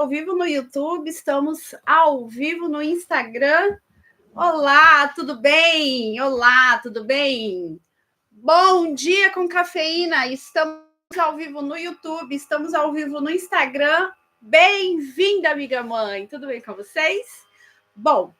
Ao vivo no YouTube, estamos ao vivo no Instagram. Olá, tudo bem? Olá, tudo bem? Bom dia com cafeína. Estamos ao vivo no YouTube, estamos ao vivo no Instagram. Bem-vinda, amiga mãe. Tudo bem com vocês? Bom,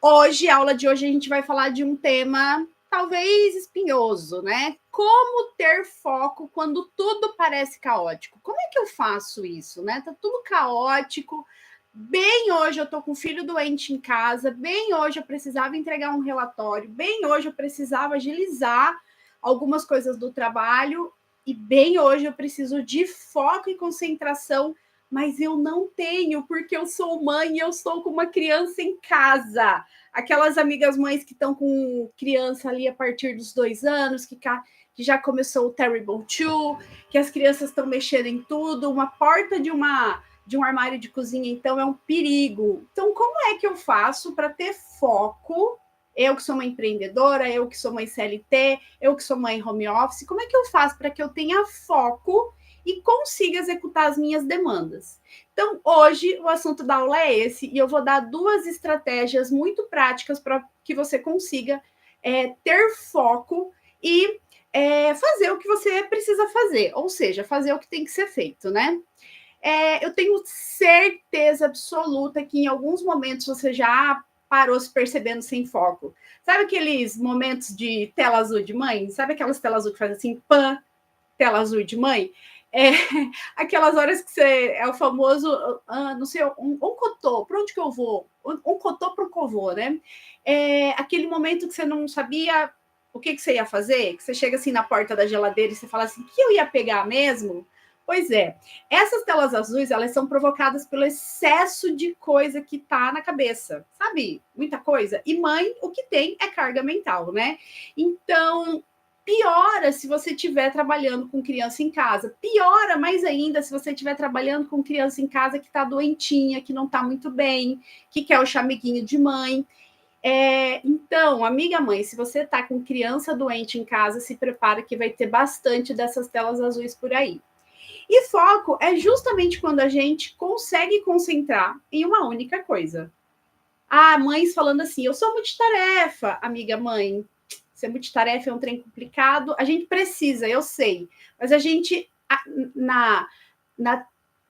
hoje, a aula de hoje, a gente vai falar de um tema talvez espinhoso, né? Como ter foco quando tudo parece caótico? Como é que eu faço isso, né? Tá tudo caótico. Bem hoje eu tô com o filho doente em casa, bem hoje eu precisava entregar um relatório, bem hoje eu precisava agilizar algumas coisas do trabalho e bem hoje eu preciso de foco e concentração, mas eu não tenho, porque eu sou mãe e eu estou com uma criança em casa. Aquelas amigas mães que estão com criança ali a partir dos 2 anos, que já começou o Terrible 2, que as crianças estão mexendo em tudo, uma porta de um armário de cozinha, então é um perigo. Então, como é que eu faço para ter foco? Eu que sou uma empreendedora, eu que sou mãe CLT, eu que sou mãe home office, como é que eu faço para que eu tenha foco e consiga executar as minhas demandas? Então, hoje, o assunto da aula é esse, e eu vou dar 2 estratégias muito práticas para que você consiga ter foco e fazer o que você precisa fazer, ou seja, fazer o que tem que ser feito, né? Eu tenho certeza absoluta que em alguns momentos você já parou se percebendo sem foco. Sabe aqueles momentos de tela azul de mãe? Sabe aquelas telas azul que faz assim, pã, tela azul de mãe? É, aquelas horas que você é o famoso, não sei, um cotô, para onde que eu vou? Um cotô para o covô, né? Aquele momento que você não sabia o que você ia fazer, que você chega assim na porta da geladeira e você fala assim, o que eu ia pegar mesmo? Pois é, essas telas azuis, elas são provocadas pelo excesso de coisa que tá na cabeça, sabe? Muita coisa. E mãe, o que tem é carga mental, né? Então, piora se você estiver trabalhando com criança em casa. Piora mais ainda se você estiver trabalhando com criança em casa que está doentinha, que não está muito bem, que quer o chamiguinho de mãe. Então, amiga mãe, se você está com criança doente em casa, se prepara que vai ter bastante dessas telas azuis por aí. E foco é justamente quando a gente consegue concentrar em uma única coisa. Mães falando assim, eu sou multitarefa, amiga mãe. Ser multitarefa é um trem complicado. A gente precisa, eu sei. Mas a gente, na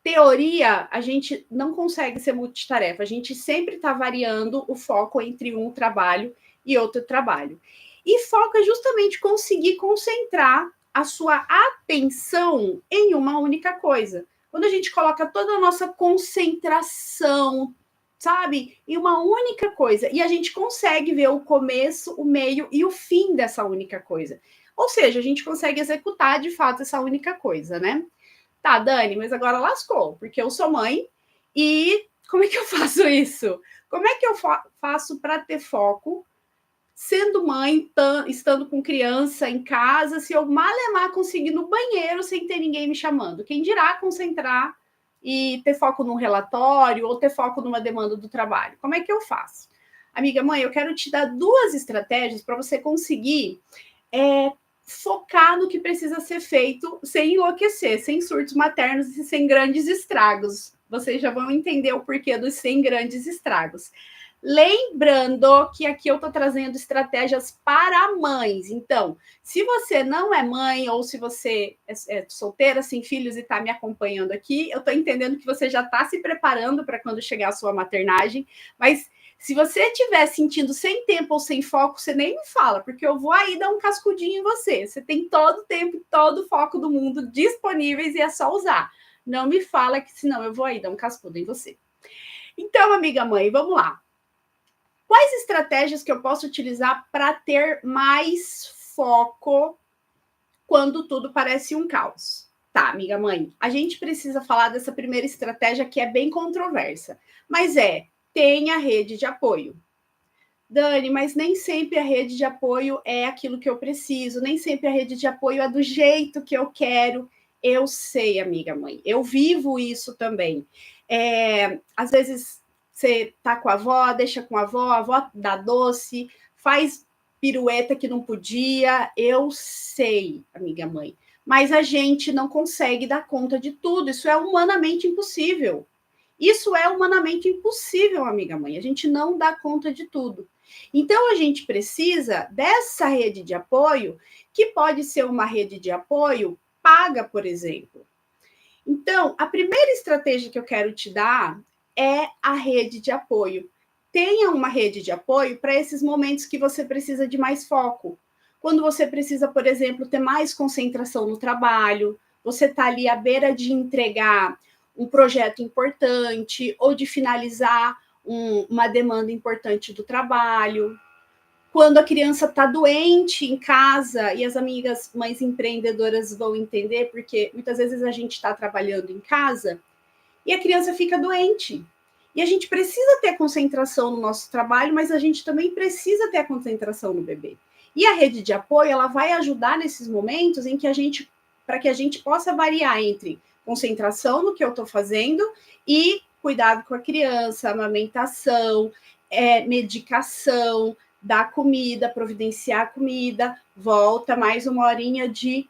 teoria, a gente não consegue ser multitarefa. A gente sempre está variando o foco entre um trabalho e outro trabalho. E foco é justamente conseguir concentrar a sua atenção em uma única coisa. Quando a gente coloca toda a nossa concentração, sabe, em uma única coisa, e a gente consegue ver o começo, o meio e o fim dessa única coisa. Ou seja, a gente consegue executar de fato essa única coisa, né? Tá, Dani, mas agora lascou, porque eu sou mãe e como é que eu faço isso? Como é que eu faço para ter foco sendo mãe, estando com criança em casa, se eu malemar conseguir ir no banheiro sem ter ninguém me chamando? Quem dirá concentrar e ter foco num relatório ou ter foco numa demanda do trabalho? Como é que eu faço? Amiga mãe, eu quero te dar 2 estratégias para você conseguir focar no que precisa ser feito sem enlouquecer, sem surtos maternos e sem grandes estragos. Vocês já vão entender o porquê dos sem grandes estragos. Lembrando que aqui eu estou trazendo estratégias para mães. Então, se você não é mãe ou se você é solteira, sem filhos e está me acompanhando aqui, eu estou entendendo que você já está se preparando para quando chegar a sua maternagem, mas se você estiver sentindo sem tempo ou sem foco, você nem me fala, porque eu vou aí dar um cascudinho em você. Você tem todo o tempo e todo o foco do mundo disponíveis e é só usar. Não me fala que senão eu vou aí dar um cascudo em você. Então, amiga mãe, vamos lá. Quais estratégias que eu posso utilizar para ter mais foco quando tudo parece um caos? Tá, amiga mãe, a gente precisa falar dessa primeira estratégia que é bem controversa, mas tenha rede de apoio. Dani, mas nem sempre a rede de apoio é aquilo que eu preciso, nem sempre a rede de apoio é do jeito que eu quero. Eu sei, amiga mãe, eu vivo isso também. Às vezes você tá com deixa com a avó dá doce, faz pirueta que não podia. Eu sei, amiga mãe, mas a gente não consegue dar conta de tudo, isso é humanamente impossível. Isso é humanamente impossível, amiga mãe. A gente não dá conta de tudo. Então, a gente precisa dessa rede de apoio, que pode ser uma rede de apoio paga, por exemplo. Então, a primeira estratégia que eu quero te dar é a rede de apoio. Tenha uma rede de apoio para esses momentos que você precisa de mais foco. Quando você precisa, por exemplo, ter mais concentração no trabalho, você está ali à beira de entregar um projeto importante ou de finalizar uma demanda importante do trabalho. Quando a criança está doente em casa, e as amigas mães empreendedoras vão entender, porque muitas vezes a gente está trabalhando em casa e a criança fica doente. E a gente precisa ter concentração no nosso trabalho, mas a gente também precisa ter a concentração no bebê. E a rede de apoio, ela vai ajudar nesses momentos em que para que a gente possa variar entre concentração no que eu estou fazendo e cuidado com a criança, amamentação, medicação, dar comida, providenciar a comida, volta mais uma horinha de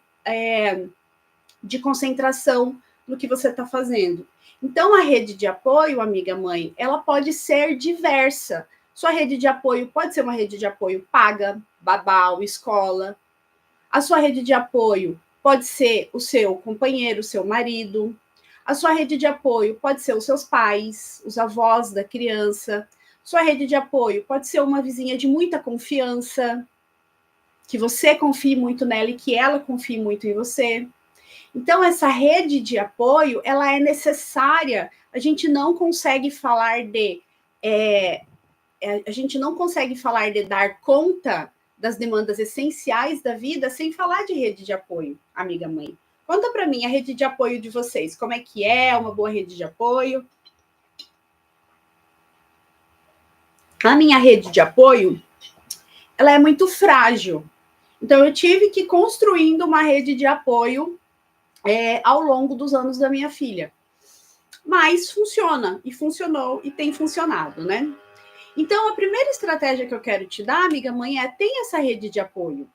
concentração no que você está fazendo. Então, a rede de apoio, amiga mãe, ela pode ser diversa. Sua rede de apoio pode ser uma rede de apoio paga, babau, escola. A sua rede de apoio pode ser o seu companheiro, o seu marido. A sua rede de apoio pode ser os seus pais, os avós da criança. Sua rede de apoio pode ser uma vizinha de muita confiança, que você confie muito nela e que ela confie muito em você. Então, essa rede de apoio, ela é necessária. A gente não consegue falar a gente não consegue falar de dar conta das demandas essenciais da vida sem falar de rede de apoio, amiga mãe. Conta para mim a rede de apoio de vocês. Como é que é uma boa rede de apoio? A minha rede de apoio, ela é muito frágil. Então, eu tive que ir construindo uma rede de apoio ao longo dos anos da minha filha. Mas funciona, e funcionou, e tem funcionado, né? Então, a primeira estratégia que eu quero te dar, amiga mãe, é ter essa rede de apoio.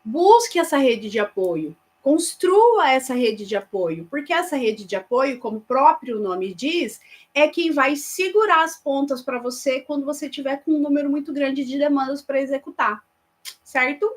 Busque essa rede de apoio. Construa essa rede de apoio, porque essa rede de apoio, como o próprio nome diz, é quem vai segurar as pontas para você quando você tiver com um número muito grande de demandas para executar, certo?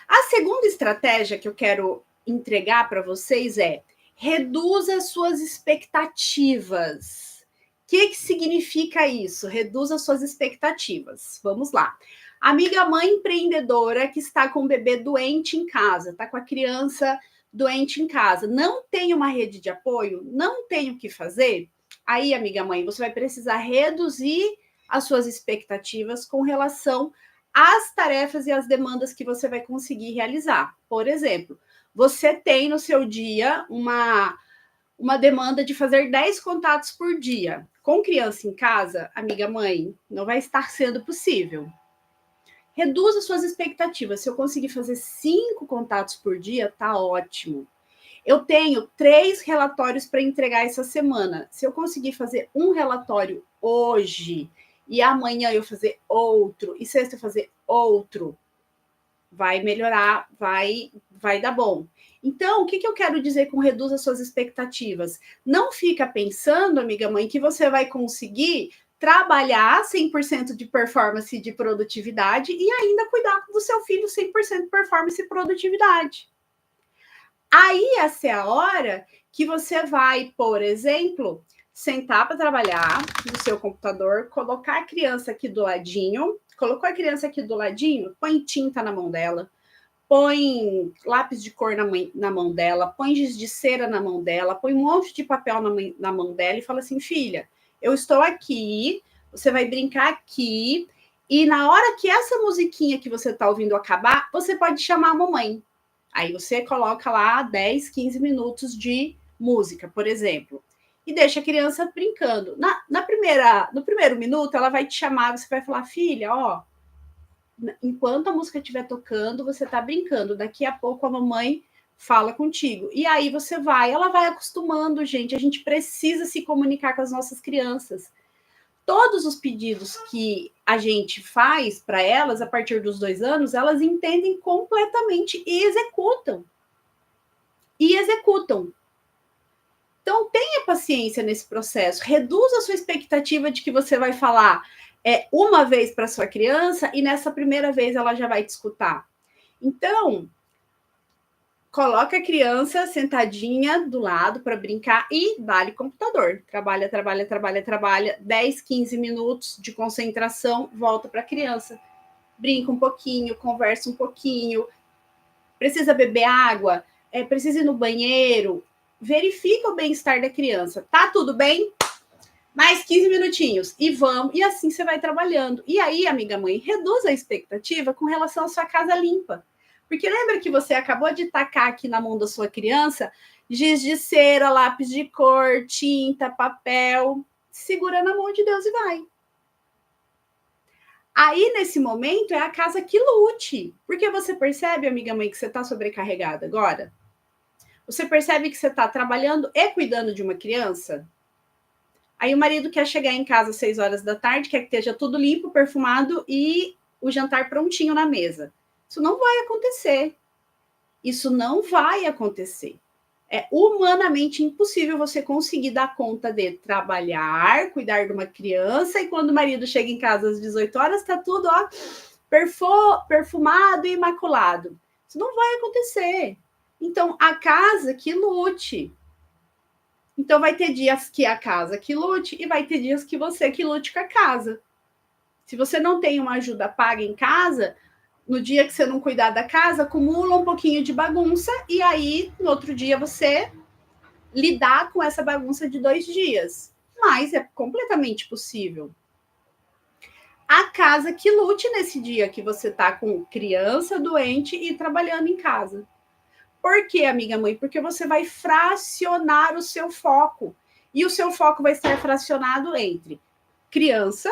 A segunda estratégia que eu quero entregar para vocês é reduza suas expectativas. O que significa isso? Reduza suas expectativas. Vamos lá. Amiga mãe empreendedora que está com o bebê doente em casa, está com a criança doente em casa, não tem uma rede de apoio, não tem o que fazer. Aí, amiga mãe, você vai precisar reduzir as suas expectativas com relação às tarefas e às demandas que você vai conseguir realizar. Por exemplo, você tem no seu dia uma demanda de fazer 10 contatos por dia. Com criança em casa, amiga mãe, não vai estar sendo possível. Reduza suas expectativas. Se eu conseguir fazer 5 contatos por dia, tá ótimo. Eu tenho 3 relatórios para entregar essa semana. Se eu conseguir fazer um relatório hoje e amanhã eu fazer outro e sexta eu fazer outro, vai melhorar, vai dar bom. Então, o que eu quero dizer com reduz as suas expectativas? Não fica pensando, amiga mãe, que você vai conseguir trabalhar 100% de performance e de produtividade e ainda cuidar do seu filho 100% performance e produtividade. Aí, essa é a hora que você vai, por exemplo, sentar para trabalhar no seu computador, colocar a criança aqui do ladinho. Colocou a criança aqui do ladinho? Põe tinta na mão dela, põe lápis de cor na mão dela, põe giz de cera na mão dela, põe um monte de papel na mão dela e fala assim, filha, eu estou aqui, você vai brincar aqui, e na hora que essa musiquinha que você está ouvindo acabar, você pode chamar a mamãe. Aí você coloca lá 10, 15 minutos de música, por exemplo, e deixa a criança brincando. No primeiro minuto, ela vai te chamar, você vai falar, filha, ó, enquanto a música estiver tocando, você está brincando. Daqui a pouco a mamãe fala contigo. E aí ela vai acostumando, gente. A gente precisa se comunicar com as nossas crianças. Todos os pedidos que a gente faz para elas a partir dos 2 anos, elas entendem completamente e executam. E executam. Então, tenha paciência nesse processo, reduza a sua expectativa de que você vai falar uma vez para sua criança e nessa primeira vez ela já vai te escutar. Então, coloca a criança sentadinha do lado para brincar e dá-lhe computador. Trabalha, 10, 15 minutos de concentração, volta para a criança. Brinca um pouquinho, conversa um pouquinho. Precisa beber água? Precisa ir no banheiro? Verifica o bem-estar da criança. Tá tudo bem? Mais 15 minutinhos e vamos. E assim você vai trabalhando. E aí, amiga mãe, reduz a expectativa com relação à sua casa limpa. Porque lembra que você acabou de tacar aqui na mão da sua criança giz de cera, lápis de cor, tinta, papel. Segura na mão de Deus e vai. Aí, nesse momento, é a casa que lute. Porque você percebe, amiga mãe, que você está sobrecarregada agora? Você percebe que você está trabalhando e cuidando de uma criança? Aí o marido quer chegar em casa às 6 horas da tarde, quer que esteja tudo limpo, perfumado e o jantar prontinho na mesa. Isso não vai acontecer. Isso não vai acontecer. É humanamente impossível você conseguir dar conta de trabalhar, cuidar de uma criança, e quando o marido chega em casa às 18 horas, está tudo perfumado e imaculado. Isso não vai acontecer. Então, a casa que lute. Então, vai ter dias que a casa que lute e vai ter dias que você que lute com a casa. Se você não tem uma ajuda paga em casa, no dia que você não cuidar da casa, acumula um pouquinho de bagunça e aí, no outro dia, você lidar com essa bagunça de 2 dias. Mas é completamente possível. A casa que lute nesse dia que você está com criança doente e trabalhando em casa. Por quê, amiga mãe? Porque você vai fracionar o seu foco. E o seu foco vai estar fracionado entre criança,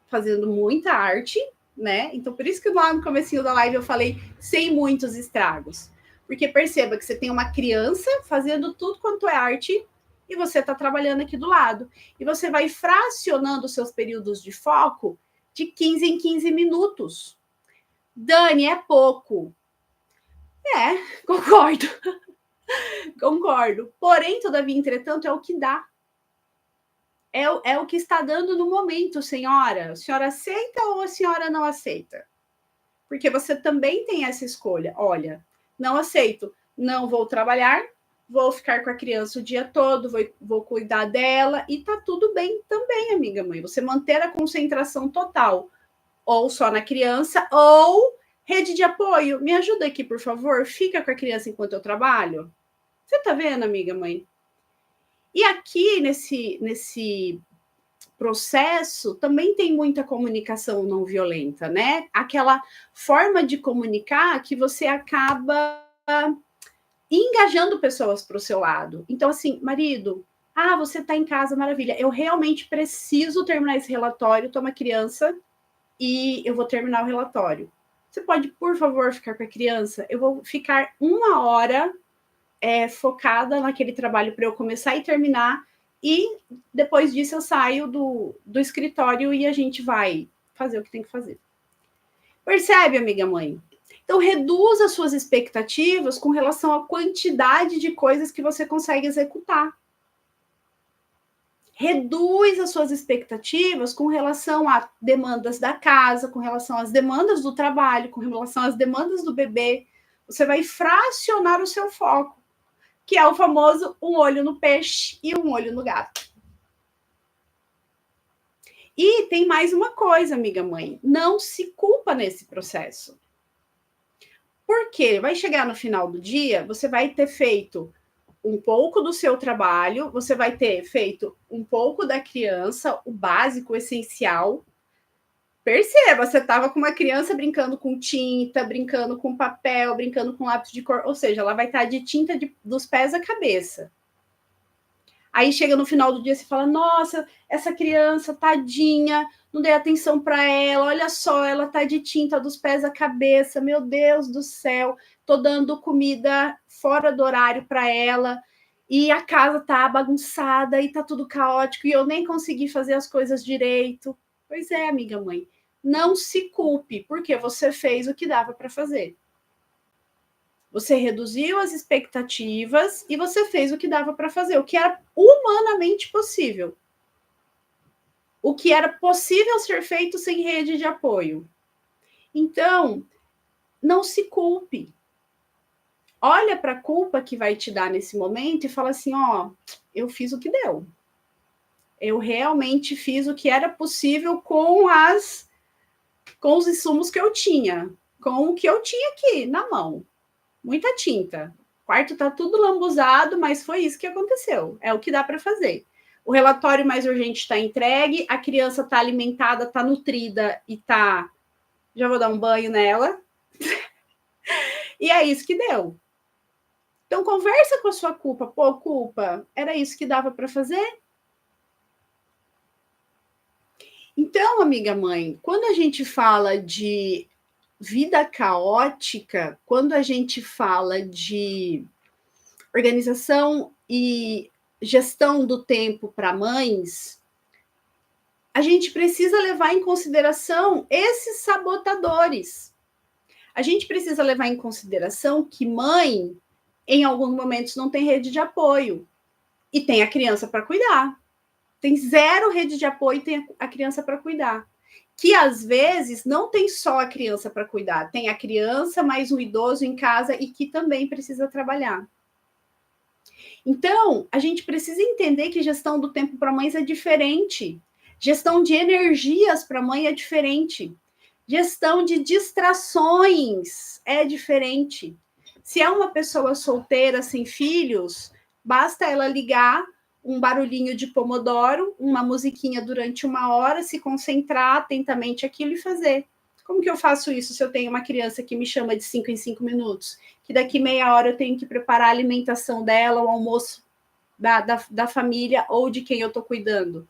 fazendo muita arte, né? Então, por isso que lá no comecinho da live eu falei sem muitos estragos. Porque perceba que você tem uma criança fazendo tudo quanto é arte e você está trabalhando aqui do lado. E você vai fracionando os seus períodos de foco de 15 em 15 minutos. Dani, é pouco. Concordo. Concordo. Porém, todavia, entretanto, é o que dá. É o que está dando no momento, senhora. A senhora aceita ou a senhora não aceita? Porque você também tem essa escolha. Olha, não aceito, não vou trabalhar, vou ficar com a criança o dia todo, vou cuidar dela e tá tudo bem também, amiga mãe. Você manter a concentração total, ou só na criança, ou rede de apoio. Me ajuda aqui, por favor. Fica com a criança enquanto eu trabalho. Você tá vendo, amiga mãe? E aqui nesse processo também tem muita comunicação não violenta, né? Aquela forma de comunicar que você acaba engajando pessoas para o seu lado. Então, assim, marido, você está em casa, maravilha. Eu realmente preciso terminar esse relatório, toma criança e eu vou terminar o relatório. Você pode, por favor, ficar com a criança? Eu vou ficar 1 hora focada naquele trabalho para eu começar e terminar, e depois disso eu saio do escritório e a gente vai fazer o que tem que fazer. Percebe, amiga mãe? Então, reduza as suas expectativas com relação à quantidade de coisas que você consegue executar. Reduz as suas expectativas com relação a demandas da casa, com relação às demandas do trabalho, com relação às demandas do bebê. Você vai fracionar o seu foco, que é o famoso um olho no peixe e um olho no gato. E tem mais uma coisa, amiga mãe, não se culpa nesse processo. Porque vai chegar no final do dia, você vai ter feito um pouco do seu trabalho, você vai ter feito um pouco da criança, o básico, o essencial. Perceba, você estava com uma criança brincando com tinta, brincando com papel, brincando com lápis de cor, ou seja, ela vai estar de tinta dos pés à cabeça. Aí chega no final do dia e você fala, nossa, essa criança, tadinha, não dei atenção para ela, olha só, ela tá de tinta dos pés à cabeça, meu Deus do céu, tô dando comida fora do horário para ela, e a casa tá bagunçada, e tá tudo caótico, e eu nem consegui fazer as coisas direito. Pois é, amiga mãe, não se culpe, porque você fez o que dava para fazer. Você reduziu as expectativas e você fez o que dava para fazer, o que era humanamente possível. O que era possível ser feito sem rede de apoio. Então, não se culpe. Olha para a culpa que vai te dar nesse momento e fala assim, ó, eu fiz o que deu. Eu realmente fiz o que era possível com os insumos que eu tinha, com o que eu tinha aqui na mão. Muita tinta. O quarto está tudo lambuzado, mas foi isso que aconteceu. É o que dá para fazer. O relatório mais urgente está entregue, a criança está alimentada, está nutrida e está... Já vou dar um banho nela. E é isso que deu. Então, conversa com a sua culpa. Pô, culpa, era isso que dava para fazer? Então, amiga mãe, quando a gente fala de vida caótica, quando a gente fala de organização e gestão do tempo para mães, a gente precisa levar em consideração esses sabotadores. A gente precisa levar em consideração que mãe, em alguns momentos, não tem rede de apoio e tem a criança para cuidar. Tem zero rede de apoio e tem a criança para cuidar. Que às vezes não tem só a criança para cuidar, tem a criança mais um idoso em casa e que também precisa trabalhar. Então, a gente precisa entender que gestão do tempo para mães é diferente. Gestão de energias para mãe é diferente. Gestão de distrações é diferente. Se é uma pessoa solteira sem filhos, basta ela ligar um barulhinho de pomodoro, uma musiquinha durante 1 hora, se concentrar atentamente aquilo e fazer. Como que eu faço isso se eu tenho uma criança que me chama de 5 em 5 minutos? Que daqui meia hora eu tenho que preparar a alimentação dela, o almoço da família ou de quem eu estou cuidando.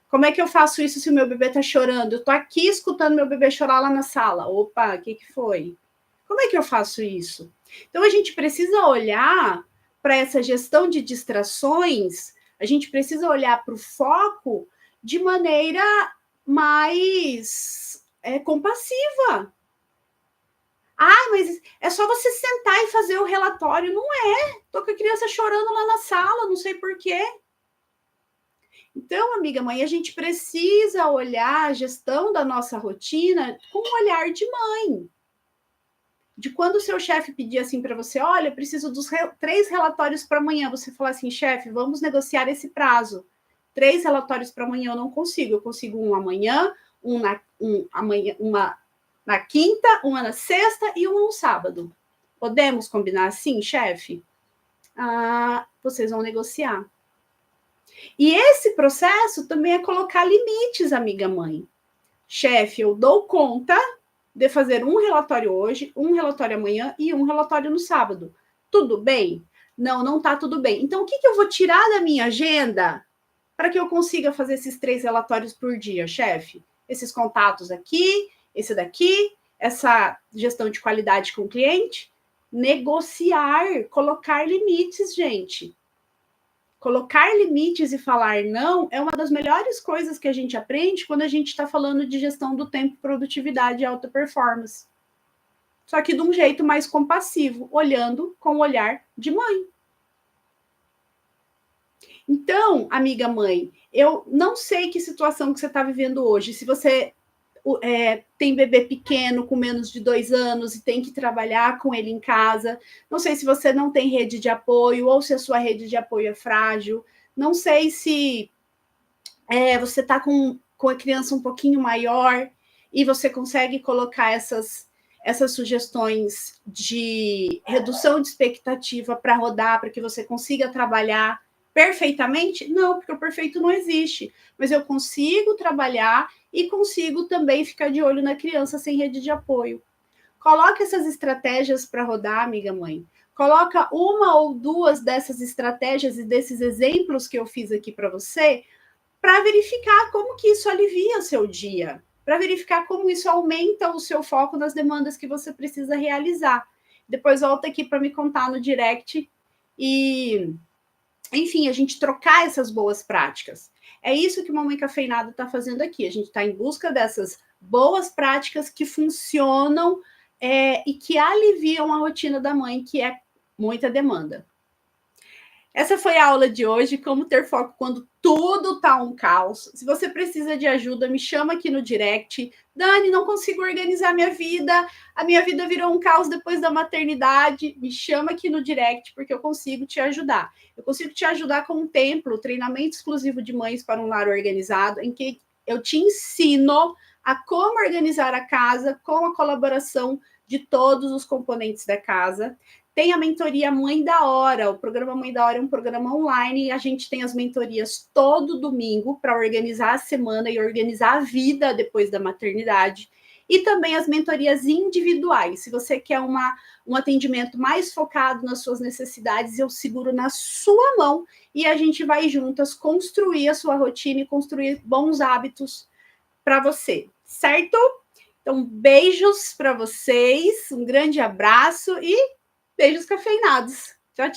Como é que eu faço isso se o meu bebê está chorando? Eu estou aqui escutando meu bebê chorar lá na sala. Opa, o que foi? Como é que eu faço isso? Então, a gente precisa olhar para essa gestão de distrações, a gente precisa olhar para o foco de maneira mais compassiva. Ah, mas é só você sentar e fazer o relatório. Não é. Tô com a criança chorando lá na sala, não sei por quê. Então, amiga mãe, a gente precisa olhar a gestão da nossa rotina com um olhar de mãe. De quando o seu chefe pedir assim para você, olha, eu preciso dos 3 relatórios para amanhã. Você falar assim, chefe, vamos negociar esse prazo. 3 relatórios para amanhã eu não consigo. Eu consigo um amanhã, uma na quinta, uma na sexta e uma no sábado. Podemos combinar assim, chefe? Vocês vão negociar. E esse processo também é colocar limites, amiga mãe. Chefe, eu dou conta de fazer um relatório hoje, um relatório amanhã e um relatório no sábado. Tudo bem? Não, não tá tudo bem. Então, o que eu vou tirar da minha agenda para que eu consiga fazer esses 3 relatórios por dia, chefe? Esses contatos aqui, esse daqui, essa gestão de qualidade com o cliente. Negociar, colocar limites, gente. Colocar limites e falar não é uma das melhores coisas que a gente aprende quando a gente está falando de gestão do tempo, produtividade e alta performance. Só que de um jeito mais compassivo, olhando com o olhar de mãe. Então, amiga mãe, eu não sei que situação que você está vivendo hoje. Se você tem bebê pequeno com menos de 2 anos e tem que trabalhar com ele em casa. Não sei se você não tem rede de apoio ou se a sua rede de apoio é frágil. Não sei se você está com a criança um pouquinho maior e você consegue colocar essas sugestões de redução de expectativa para rodar, para que você consiga trabalhar perfeitamente? Não, porque o perfeito não existe. Mas eu consigo trabalhar e consigo também ficar de olho na criança sem rede de apoio. Coloque essas estratégias para rodar, amiga mãe. Coloca uma ou duas dessas estratégias e desses exemplos que eu fiz aqui para você, para verificar como que isso alivia o seu dia, para verificar como isso aumenta o seu foco nas demandas que você precisa realizar. Depois volta aqui para me contar no direct e, enfim, a gente trocar essas boas práticas. É isso que o Mamãe Cafeinada está fazendo aqui. A gente está em busca dessas boas práticas que funcionam e que aliviam a rotina da mãe, que é muita demanda. Essa foi a aula de hoje, como ter foco quando tudo tá um caos. Se você precisa de ajuda, me chama aqui no direct. Dani, não consigo organizar minha vida, a minha vida virou um caos depois da maternidade. Me chama aqui no direct, porque eu consigo te ajudar. Eu consigo te ajudar com um templo, treinamento exclusivo de mães para um lar organizado, em que eu te ensino a como organizar a casa com a colaboração de todos os componentes da casa. Tem a mentoria Mãe da Hora. O programa Mãe da Hora é um programa online e a gente tem as mentorias todo domingo para organizar a semana e organizar a vida depois da maternidade. E também as mentorias individuais. Se você quer um atendimento mais focado nas suas necessidades, eu seguro na sua mão e a gente vai juntas construir a sua rotina e construir bons hábitos para você, certo? Então, beijos para vocês, um grande abraço e beijos cafeinados.